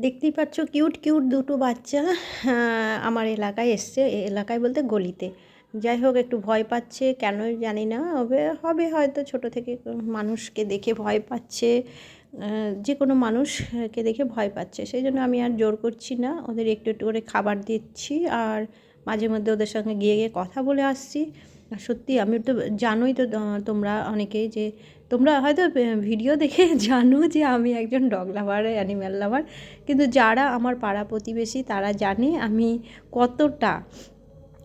দেখতেই পাচ্ছ cute cute দুটো বাচ্চা আমার এলাকায় এসছে, এলাকায় বলতে গলিতে। যাই হোক, একটু ভয় পাচ্ছে, কেনই জানি না, হবে হবে হয়তো ছোটো থেকে মানুষকে দেখে ভয় পাচ্ছে, যে কোনো মানুষকে দেখে ভয় পাচ্ছে। সেই জন্য আমি আর জোর করছি না, ওদের একটু একটু করে খাবার দিচ্ছি আর মাঝে মধ্যে ওদের সঙ্গে গিয়ে গিয়ে কথা বলে আসছি। আর সত্যি আমি তো জানোই তো, তোমরা অনেকেই যে তোমরা হয়তো ভিডিও দেখে জানো যে আমি একজন ডগ লাভার, অ্যানিম্যাল লাভার, কিন্তু যারা আমার পাড়া প্রতিবেশী তারা জানে আমি কতটা।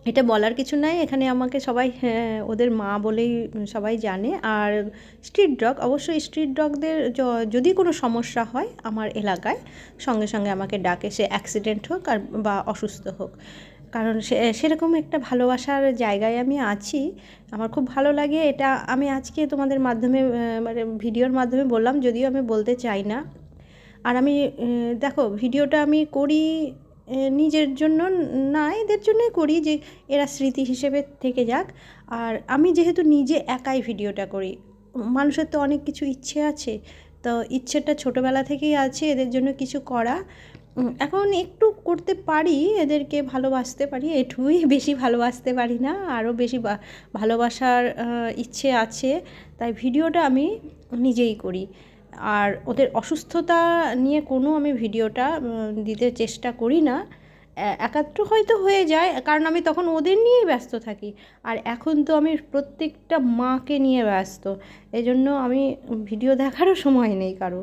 এটা বলার কিছু নাই, এখানে আমাকে সবাই ওদের মা বলেই সবাই জানে। আর স্ট্রিট ডগ, অবশ্যই স্ট্রিট ডগদের যদি কোনো সমস্যা হয় আমার এলাকায় সঙ্গে সঙ্গে আমাকে ডাকে, সে অ্যাক্সিডেন্ট হোক আর বা অসুস্থ হোক। কারণ সেরকম একটা ভালোবাসার জায়গায় আমি আছি, আমার খুব ভালো লাগে। এটা আমি আজকে তোমাদের মাধ্যমে মানে ভিডিওর মাধ্যমে বললাম, যদিও আমি বলতে চাই না। আর আমি দেখো, ভিডিওটা আমি করি নিজের জন্য না, এদের জন্যই করি যে এরা স্মৃতি হিসেবে থেকে যাক। আর আমি যেহেতু নিজে একাই ভিডিওটা করি, মানুষের তো অনেক কিছু ইচ্ছে আছে, তো ইচ্ছেটা ছোটোবেলা থেকেই আছে এদের জন্য কিছু করা। এখন একটু করতে পারি, এদেরকে ভালোবাসতে পারি, একটুই বেশি ভালোবাসতে পারি না, আরও বেশি ভালোবাসার ইচ্ছে আছে। তাই ভিডিওটা আমি নিজেই করি। আর ওদের অসুস্থতা নিয়ে কোনো আমি ভিডিওটা দিতে চেষ্টা করি না। একাত্র হয়তো হয়ে যায়, কারণ আমি তখন ওদের নিয়েই ব্যস্ত থাকি। আর এখন তো আমি প্রত্যেকটা মাকে নিয়ে ব্যস্ত, এজন্য আমি ভিডিও দেখারও সময় নেই কারো।